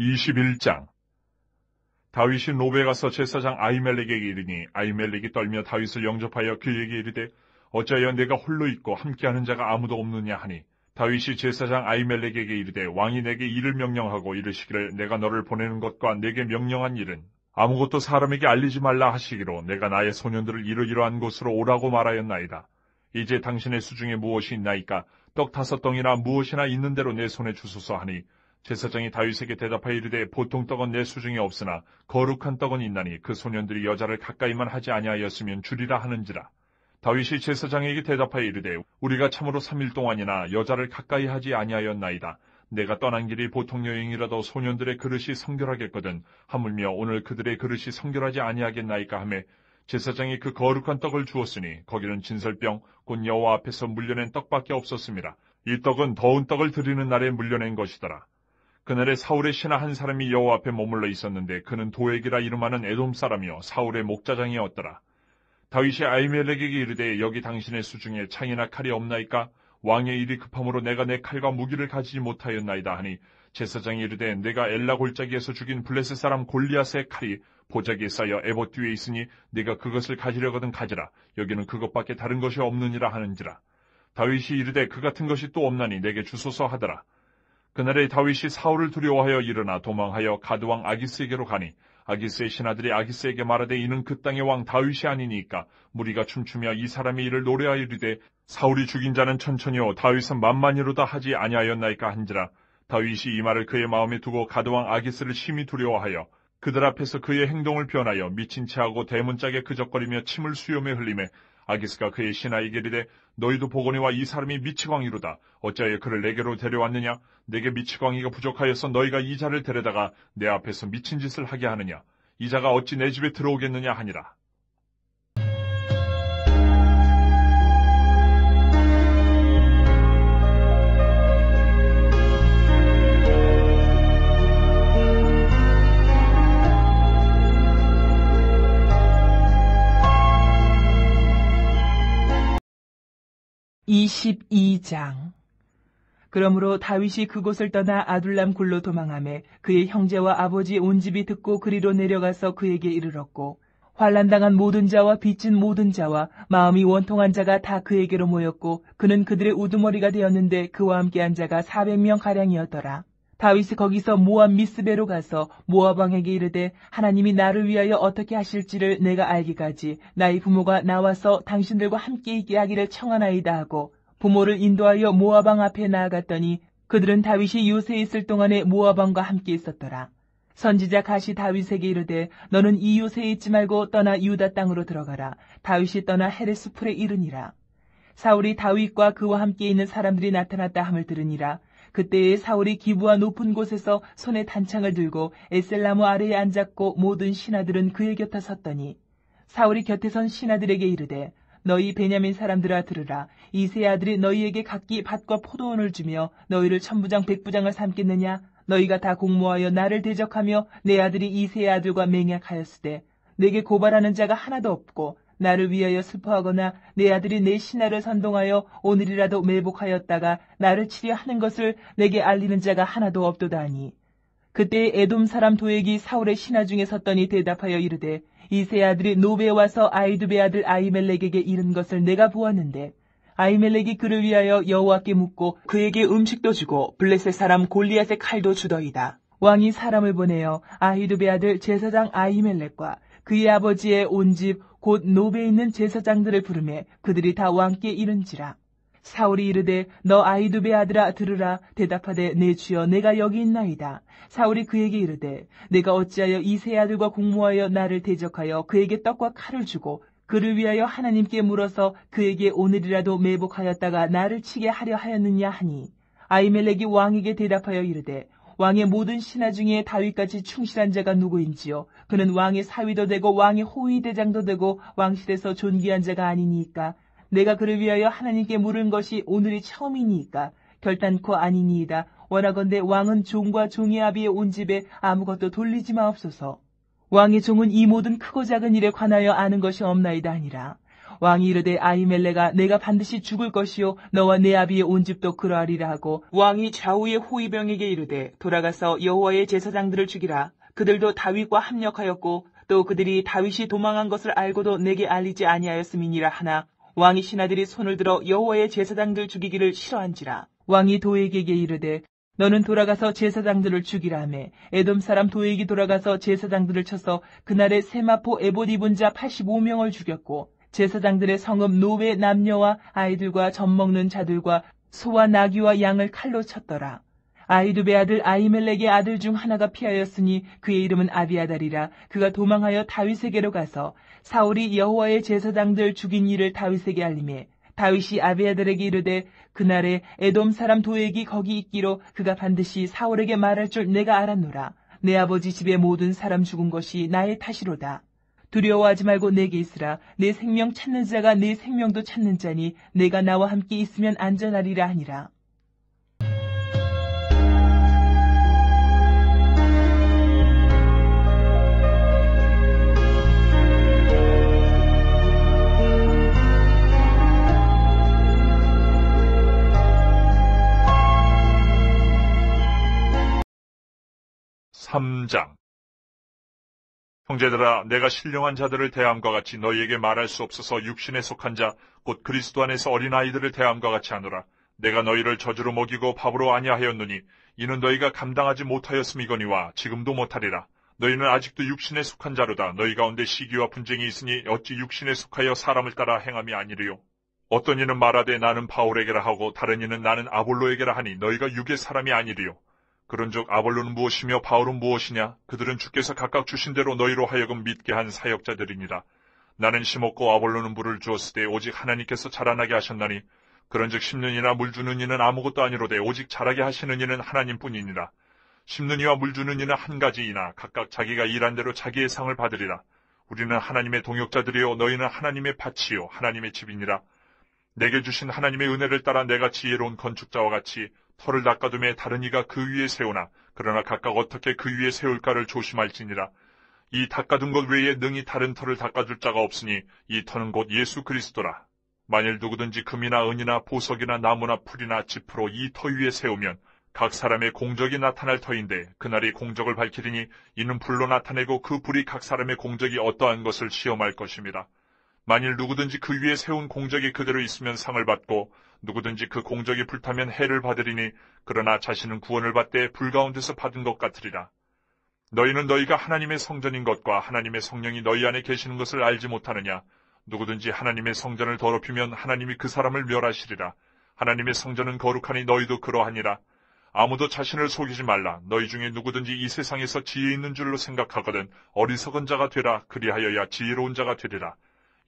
21장. 다윗이 노베에 가서 제사장 아히멜렉에게 이르니 아히멜렉이 떨며 다윗을 영접하여 그에게 이르되 어찌하여 내가 홀로 있고 함께하는 자가 아무도 없느냐 하니 다윗이 제사장 아히멜렉에게 이르되 왕이 내게 일을 명령하고 이르시기를 내가 너를 보내는 것과 내게 명령한 일은 아무것도 사람에게 알리지 말라 하시기로 내가 나의 소년들을 이러이러한 곳으로 오라고 말하였나이다. 이제 당신의 수중에 무엇이 있나이까 떡 5덩이나 무엇이나 있는 대로 내 손에 주소서 하니 제사장이 다윗에게 대답하여 이르되 보통 떡은 내 수중에 없으나 거룩한 떡은 있나니 그 소년들이 여자를 가까이만 하지 아니하였으면 주리라 하는지라. 다윗이 제사장에게 대답하여 이르되 우리가 참으로 3일 동안이나 여자를 가까이 하지 아니하였나이다. 내가 떠난 길이 보통 여행이라도 소년들의 그릇이 성결하겠거든 하물며 오늘 그들의 그릇이 성결하지 아니하겠나이까 하매 제사장이 그 거룩한 떡을 주었으니 거기는 진설병 곧 여호와 앞에서 물려낸 떡밖에 없었습니다. 이 떡은 더운 떡을 드리는 날에 물려낸 것이더라. 그날에 사울의 신하 한 사람이 여호와 앞에 머물러 있었는데 그는 도액이라 이름하는 에돔 사람이요 사울의 목자장이었더라. 다윗이 아히멜렉에게 이르되 여기 당신의 수중에 창이나 칼이 없나이까? 왕의 일이 급함으로 내가 내 칼과 무기를 가지지 못하였나이다 하니 제사장이 이르되 내가 엘라 골짜기에서 죽인 블레셋 사람 골리앗의 칼이 보자기에 쌓여 에봇 뒤에 있으니 네가 그것을 가지려거든 가지라. 여기는 그것밖에 다른 것이 없느니라 하는지라. 다윗이 이르되 그 같은 것이 또 없나니 내게 주소서 하더라. 그날에 다윗이 사울을 두려워하여 일어나 도망하여 가드왕 아기스에게로 가니 아기스의 신하들이 아기스에게 말하되 이는 그 땅의 왕 다윗이 아니니까 무리가 춤추며 이 사람이 이를 노래하여 이르되 사울이 죽인 자는 천천히요 다윗은 만만이로다 하지 아니하였나이까 한지라. 다윗이 이 말을 그의 마음에 두고 가드왕 아기스를 심히 두려워하여 그들 앞에서 그의 행동을 변하여 미친 체하고 대문짝에 그적거리며 침을 수염에 흘리매 아기스가 그의 신하에게 이르되 너희도 보거니와 이 사람이 미치광이로다. 어찌하여 그를 내게로 데려왔느냐? 내게 미치광이가 부족하여서 너희가 이 자를 데려다가 내 앞에서 미친 짓을 하게 하느냐? 이 자가 어찌 내 집에 들어오겠느냐 하니라. (22장) 그러므로 다윗이 그곳을 떠나 아둘람 굴로 도망하매 그의 형제와 아버지 온 집이 듣고 그리로 내려가서 그에게 이르렀고 환난당한 모든 자와 빚진 모든 자와 마음이 원통한 자가 다 그에게로 모였고 그는 그들의 우두머리가 되었는데 그와 함께한 자가 400명가량이었더라. 다윗이 거기서 모압 미스베로 가서 모압 왕에게 이르되 하나님이 나를 위하여 어떻게 하실지를 내가 알기까지 나의 부모가 나와서 당신들과 함께 있게 하기를 청하나이다 하고 부모를 인도하여 모압 왕 앞에 나아갔더니 그들은 다윗이 요새에 있을 동안에 모압 왕과 함께 있었더라. 선지자 갓이 다윗에게 이르되 너는 이 요새에 있지 말고 떠나 유다 땅으로 들어가라. 다윗이 떠나 헤레스 풀에 이르니라. 사울이 다윗과 그와 함께 있는 사람들이 나타났다 함을 들으니라. 그때에 사울이 기브와 높은 곳에서 손에 단창을 들고 에셀나무 아래에 앉았고 모든 신하들은 그의 곁에 섰더니 사울이 곁에 선 신하들에게 이르되 너희 베냐민 사람들아 들으라. 이새의 아들이 너희에게 각기 밭과 포도원을 주며 너희를 천부장 백부장을 삼겠느냐? 너희가 다 공모하여 나를 대적하며 내 아들이 이새의 아들과 맹약하였으되 내게 고발하는 자가 하나도 없고 나를 위하여 슬퍼하거나 내 아들이 내 신하를 선동하여 오늘이라도 매복하였다가 나를 치려 하는 것을 내게 알리는 자가 하나도 없도다 하니 그때 에돔 사람 도액이 사울의 신하 중에 섰더니 대답하여 이르되 이새의 아들이 노베에 와서 아히두베 아들 아히멜렉에게 이른 것을 내가 보았는데 아히멜렉이 그를 위하여 여호와께 묻고 그에게 음식도 주고 블레셋 사람 골리앗의 칼도 주더이다. 왕이 사람을 보내어 아히두베 아들 제사장 아히멜렉과 그의 아버지의 온 집 곧 노베에 있는 제사장들을 부르매 그들이 다 왕께 이른지라. 사울이 이르되 너 아히두베 아들아 들으라. 대답하되 내 주여 내가 여기 있나이다. 사울이 그에게 이르되 내가 어찌하여 이새의 아들과 공모하여 나를 대적하여 그에게 떡과 칼을 주고 그를 위하여 하나님께 물어서 그에게 오늘이라도 매복하였다가 나를 치게 하려 하였느냐 하니 아히멜렉이 왕에게 대답하여 이르되 왕의 모든 신하 중에 다윗같이 충실한 자가 누구인지요? 그는 왕의 사위도 되고 왕의 호위대장도 되고 왕실에서 존귀한 자가 아니니까 내가 그를 위하여 하나님께 물은 것이 오늘이 처음이니까 결단코 아니니이다. 원하건대 왕은 종과 종의 아비의 온 집에 아무것도 돌리지 마옵소서. 왕의 종은 이 모든 크고 작은 일에 관하여 아는 것이 없나이다 하니라. 왕이 이르되 아히멜레가 내가 반드시 죽을 것이요 너와 내 아비의 온 집도 그러하리라 하고 왕이 좌우의 호위병에게 이르되 돌아가서 여호와의 제사장들을 죽이라. 그들도 다윗과 합력하였고 또 그들이 다윗이 도망한 것을 알고도 내게 알리지 아니하였음이니라 하나 왕이 신하들이 손을 들어 여호와의 제사장들 죽이기를 싫어한지라. 왕이 도액에게 이르되 너는 돌아가서 제사장들을 죽이라 하매 에돔 사람 도액이 돌아가서 제사장들을 쳐서 그날에 세마포 에봇 입은 자 85명을 죽였고 제사장들의 성읍 노베 남녀와 아이들과 젖 먹는 자들과 소와 나귀와 양을 칼로 쳤더라. 아히두베 아들 아히멜렉의 아들 중 하나가 피하였으니 그의 이름은 아비아달이라. 그가 도망하여 다윗에게로 가서 사울이 여호와의 제사장들 죽인 일을 다윗에게 알리매 다윗이 아비아달에게 이르되 그날에 에돔 사람 도액이 거기 있기로 그가 반드시 사울에게 말할 줄 내가 알았노라. 내 아버지 집의 모든 사람 죽은 것이 나의 탓이로다. 두려워하지 말고 내게 있으라. 내 생명 찾는 자가 내 생명도 찾는 자니 내가 나와 함께 있으면 안전하리라 하니라. 형제들아, 내가 신령한 자들을 대함과 같이 너희에게 말할 수 없어서 육신에 속한 자, 곧 그리스도 안에서 어린아이들을 대함과 같이 하노라. 내가 너희를 저주로 먹이고 밥으로 아니하였느니 이는 너희가 감당하지 못하였음이거니와 지금도 못하리라. 너희는 아직도 육신에 속한 자로다. 너희 가운데 시기와 분쟁이 있으니 어찌 육신에 속하여 사람을 따라 행함이 아니리요. 어떤 이는 말하되 나는 바울에게라 하고 다른 이는 나는 아볼로에게라 하니 너희가 육의 사람이 아니리요. 그런즉 아볼로는 무엇이며 바울은 무엇이냐? 그들은 주께서 각각 주신 대로 너희로 하여금 믿게 한 사역자들이니라. 나는 심었고 아볼로는 물을 주었을 때 오직 하나님께서 자라나게 하셨나니 그런즉 심는 이나 물 주는 이는 아무것도 아니로되 오직 자라게 하시는 이는 하나님뿐이니라. 심는 이와 물 주는 이는 한 가지이나 각각 자기가 일한 대로 자기의 상을 받으리라. 우리는 하나님의 동역자들이요 너희는 하나님의 밭이요 하나님의 집이니라. 내게 주신 하나님의 은혜를 따라 내가 지혜로운 건축자와 같이 터를 닦아둠에 다른 이가 그 위에 세우나 그러나 각각 어떻게 그 위에 세울까를 조심할지니라. 이 닦아둔 것 외에 능히 다른 터를 닦아줄 자가 없으니 이 터는 곧 예수 그리스도라. 만일 누구든지 금이나 은이나 보석이나 나무나 풀이나 짚으로 이 터 위에 세우면 각 사람의 공적이 나타날 터인데 그날이 공적을 밝히리니 이는 불로 나타내고 그 불이 각 사람의 공적이 어떠한 것을 시험할 것입니다. 만일 누구든지 그 위에 세운 공적이 그대로 있으면 상을 받고 누구든지 그 공적이 불타면 해를 받으리니 그러나 자신은 구원을 받되 불 가운데서 받은 것 같으리라. 너희는 너희가 하나님의 성전인 것과 하나님의 성령이 너희 안에 계시는 것을 알지 못하느냐? 누구든지 하나님의 성전을 더럽히면 하나님이 그 사람을 멸하시리라. 하나님의 성전은 거룩하니 너희도 그러하니라. 아무도 자신을 속이지 말라. 너희 중에 누구든지 이 세상에서 지혜 있는 줄로 생각하거든 어리석은 자가 되라. 그리하여야 지혜로운 자가 되리라.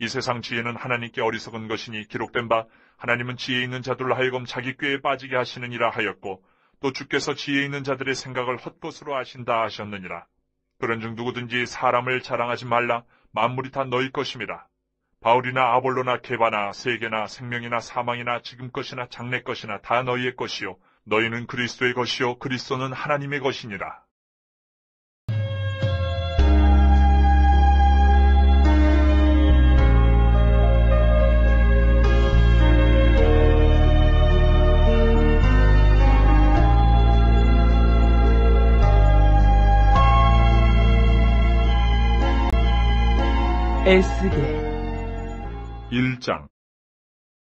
이 세상 지혜는 하나님께 어리석은 것이니 기록된 바 하나님은 지혜 있는 자들로 하여금 자기 꾀에 빠지게 하시느니라 하였고 또 주께서 지혜 있는 자들의 생각을 헛것으로 아신다 하셨느니라. 그런즉 누구든지 사람을 자랑하지 말라. 만물이 다 너희 것임이라. 바울이나 아볼로나 게바나 세계나 생명이나 사망이나 지금 것이나 장래 것이나 다 너희의 것이요 너희는 그리스도의 것이요 그리스도는 하나님의 것이니라. 에스겔 1장.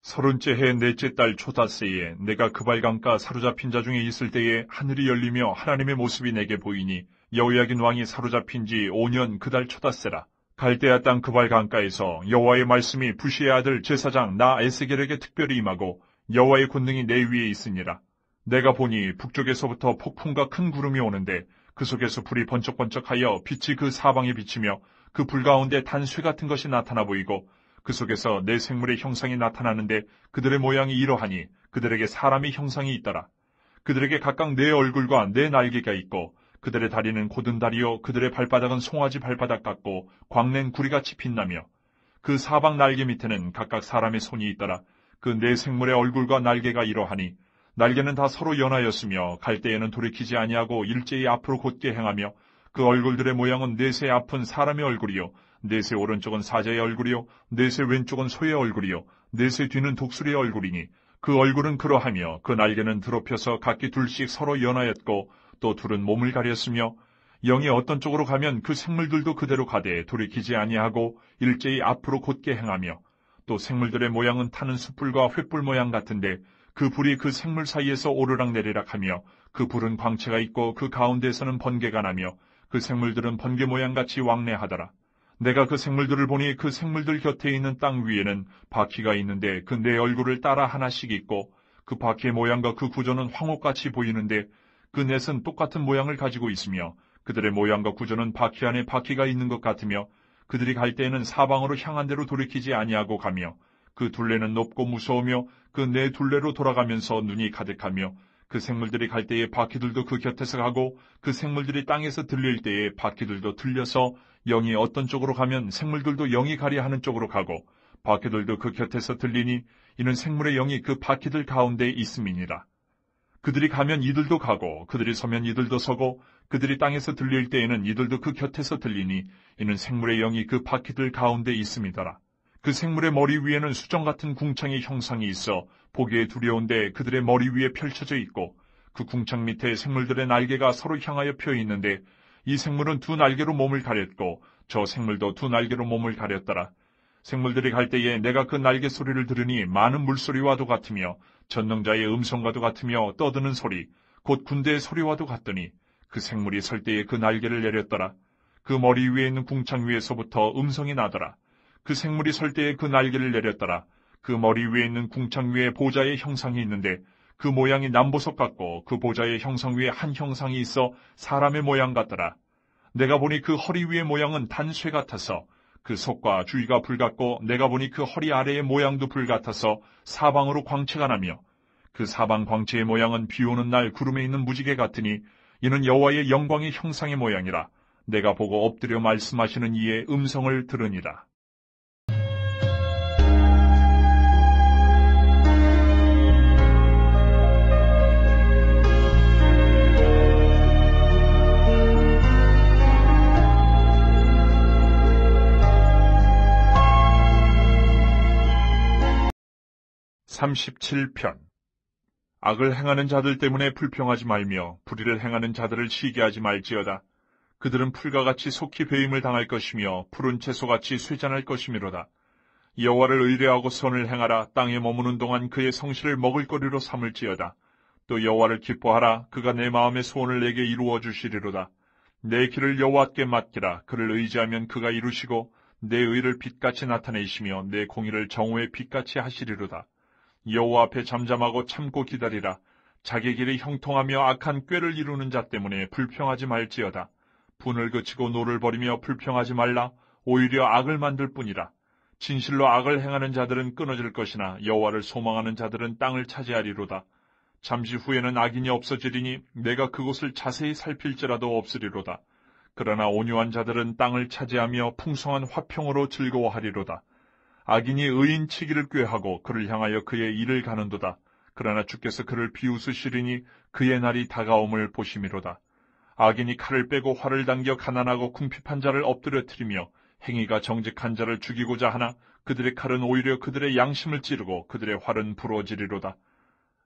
30째 해 넷째 달 초닷새에 내가 그발강가 사로잡힌 자 중에 있을 때에 하늘이 열리며 하나님의 모습이 내게 보이니 여호야긴 왕이 사로잡힌 지 5년 그 달 초닷새라. 갈대아 땅 그발강가에서 여호와의 말씀이 부시의 아들 제사장 나 에스겔에게 특별히 임하고 여호와의 권능이 내 위에 있으니라. 내가 보니 북쪽에서부터 폭풍과 큰 구름이 오는데 그 속에서 불이 번쩍번쩍하여 빛이 그 사방에 비치며 그 불 가운데 단쇠 같은 것이 나타나 보이고 그 속에서 내 생물의 형상이 나타나는데 그들의 모양이 이러하니 그들에게 사람의 형상이 있더라. 그들에게 각각 네 얼굴과 네 날개가 있고 그들의 다리는 곧은 다리요 그들의 발바닥은 송아지 발바닥 같고 광낸 구리같이 빛나며 그 사방 날개 밑에는 각각 사람의 손이 있더라. 그 네 생물의 얼굴과 날개가 이러하니 날개는 다 서로 연하였으며 갈 때에는 돌이키지 아니하고 일제히 앞으로 곧게 행하며 그 얼굴들의 모양은 넷의 앞은 사람의 얼굴이요, 넷의 오른쪽은 사자의 얼굴이요, 넷의 왼쪽은 소의 얼굴이요, 넷의 뒤는 독수리의 얼굴이니 그 얼굴은 그러하며 그 날개는 드높여서 각기 둘씩 서로 연하였고 또 둘은 몸을 가렸으며 영이 어떤 쪽으로 가면 그 생물들도 그대로 가되 돌이키지 아니하고 일제히 앞으로 곧게 행하며 또 생물들의 모양은 타는 숯불과 횃불 모양 같은데 그 불이 그 생물 사이에서 오르락 내리락 하며 그 불은 광채가 있고 그 가운데에서는 번개가 나며 그 생물들은 번개 모양같이 왕래하더라. 내가 그 생물들을 보니 그 생물들 곁에 있는 땅 위에는 바퀴가 있는데 그 네 얼굴을 따라 하나씩 있고 그 바퀴의 모양과 그 구조는 황옥같이 보이는데 그 넷은 똑같은 모양을 가지고 있으며 그들의 모양과 구조는 바퀴 안에 바퀴가 있는 것 같으며 그들이 갈 때에는 사방으로 향한 대로 돌이키지 아니하고 가며 그 둘레는 높고 무서우며 그 네 둘레로 돌아가면서 눈이 가득하며 그 생물들이 갈 때에 바퀴들도 그 곁에서 가고 그 생물들이 땅에서 들릴 때에 바퀴들도 들려서 영이 어떤 쪽으로 가면 생물들도 영이 가려 하는 쪽으로 가고 바퀴들도 그 곁에서 들리니 이는 생물의 영이 그 바퀴들 가운데 있음이니라. 그들이 가면 이들도 가고 그들이 서면 이들도 서고 그들이 땅에서 들릴 때에는 이들도 그 곁에서 들리니 이는 생물의 영이 그 바퀴들 가운데 있음이더라. 그 생물의 머리 위에는 수정 같은 궁창의 형상이 있어 보기에 두려운데 그들의 머리 위에 펼쳐져 있고 그 궁창 밑에 생물들의 날개가 서로 향하여 펴 있는데 이 생물은 두 날개로 몸을 가렸고 저 생물도 두 날개로 몸을 가렸더라. 생물들이 갈 때에 내가 그 날개 소리를 들으니 많은 물소리와도 같으며 전능자의 음성과도 같으며 떠드는 소리 곧 군대의 소리와도 같더니 그 생물이 설 때에 그 날개를 내렸더라. 그 머리 위에 있는 궁창 위에서부터 음성이 나더라. 그 생물이 설 때에 그 날개를 내렸더라. 그 머리 위에 있는 궁창 위에 보좌의 형상이 있는데 그 모양이 남보석 같고 그 보좌의 형상 위에 한 형상이 있어 사람의 모양 같더라. 내가 보니 그 허리 위의 모양은 단쇠 같아서 그 속과 주위가 불 같고 내가 보니 그 허리 아래의 모양도 불 같아서 사방으로 광채가 나며 그 사방 광채의 모양은 비오는 날 구름에 있는 무지개 같으니 이는 여호와의 영광의 형상의 모양이라. 내가 보고 엎드려 말씀하시는 이의 음성을 들으니라. (37편) 악을 행하는 자들 때문에 불평하지 말며 불의를 행하는 자들을 시기하지 말지어다. 그들은 풀과 같이 속히 배임을 당할 것이며 푸른 채소같이 쇠잔할 것이미로다. 여호와를 의뢰하고 선을 행하라. 땅에 머무는 동안 그의 성실을 먹을거리로 삼을지어다. 또 여호와를 기뻐하라. 그가 내 마음의 소원을 내게 이루어 주시리로다. 내 길을 여호와께 맡기라. 그를 의지하면 그가 이루시고 내 의를 빛같이 나타내시며 내 공의를 정오의 빛같이 하시리로다. 여호와 앞에 잠잠하고 참고 기다리라. 자기 길이 형통하며 악한 꾀를 이루는 자 때문에 불평하지 말지어다. 분을 그치고 노를 버리며 불평하지 말라. 오히려 악을 만들 뿐이라. 진실로 악을 행하는 자들은 끊어질 것이나 여호와를 소망하는 자들은 땅을 차지하리로다. 잠시 후에는 악인이 없어지리니 내가 그곳을 자세히 살필지라도 없으리로다. 그러나 온유한 자들은 땅을 차지하며 풍성한 화평으로 즐거워하리로다. 악인이 의인 치기를 꾀하고 그를 향하여 그의 일을 가는도다. 그러나 주께서 그를 비웃으시리니 그의 날이 다가옴을 보심이로다. 악인이 칼을 빼고 활을 당겨 가난하고 궁핍한 자를 엎드려뜨리며 행위가 정직한 자를 죽이고자 하나 그들의 칼은 오히려 그들의 양심을 찌르고 그들의 활은 부러지리로다.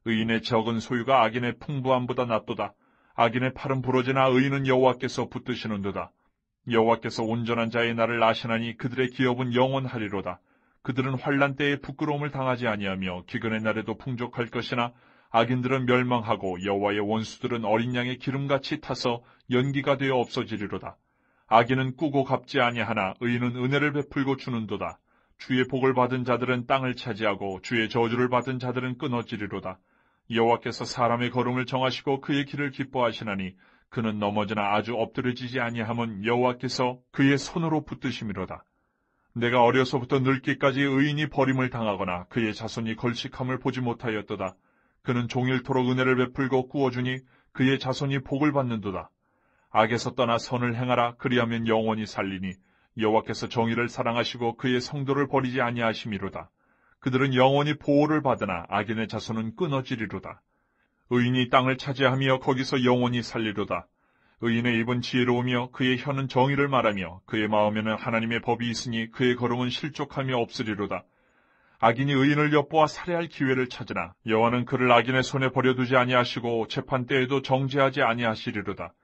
의인의 적은 소유가 악인의 풍부함보다 낫도다. 악인의 팔은 부러지나 의인은 여호와께서 붙드시는도다. 여호와께서 온전한 자의 날을 아시나니 그들의 기업은 영원하리로다. 그들은 환난 때에 부끄러움을 당하지 아니하며 기근의 날에도 풍족할 것이나 악인들은 멸망하고 여호와의 원수들은 어린 양의 기름같이 타서 연기가 되어 없어지리로다. 악인은 꾸고 갚지 아니하나 의인은 은혜를 베풀고 주는도다. 주의 복을 받은 자들은 땅을 차지하고 주의 저주를 받은 자들은 끊어지리로다. 여호와께서 사람의 걸음을 정하시고 그의 길을 기뻐하시나니 그는 넘어지나 아주 엎드려지지 아니함은 여호와께서 그의 손으로 붙드심이로다. 내가 어려서부터 늙기까지 의인이 버림을 당하거나 그의 자손이 걸식함을 보지 못하였도다. 그는 종일토록 은혜를 베풀고 꾸어주니 그의 자손이 복을 받는도다. 악에서 떠나 선을 행하라. 그리하면 영원히 살리니 여호와께서 정의를 사랑하시고 그의 성도를 버리지 아니하심이로다. 그들은 영원히 보호를 받으나 악인의 자손은 끊어지리로다. 의인이 땅을 차지하며 거기서 영원히 살리로다. 의인의 입은 지혜로우며 그의 혀는 정의를 말하며 그의 마음에는 하나님의 법이 있으니 그의 걸음은 실족함이 없으리로다. 악인이 의인을 엿보아 살해할 기회를 찾으나 여호와는 그를 악인의 손에 버려두지 아니하시고 재판 때에도 정죄하지 아니하시리로다.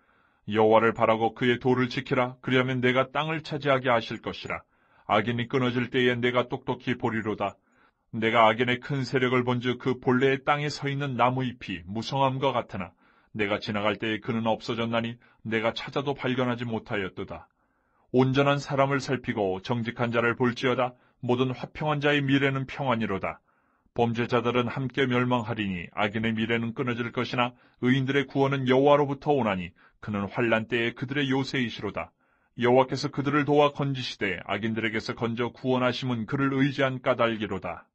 여호와를 바라고 그의 도를 지키라. 그리하면 내가 땅을 차지하게 하실 것이라. 악인이 끊어질 때에 내가 똑똑히 보리로다. 내가 악인의 큰 세력을 본즉 그 본래의 땅에 서 있는 나무 잎이 무성함과 같으나 내가 지나갈 때에 그는 없어졌나니 내가 찾아도 발견하지 못하였도다. 온전한 사람을 살피고 정직한 자를 볼지어다. 모든 화평한 자의 미래는 평안이로다. 범죄자들은 함께 멸망하리니 악인의 미래는 끊어질 것이나 의인들의 구원은 여호와로부터 오나니 그는 환난 때에 그들의 요새이시로다. 여호와께서 그들을 도와 건지시되 악인들에게서 건져 구원하심은 그를 의지한 까닭이로다.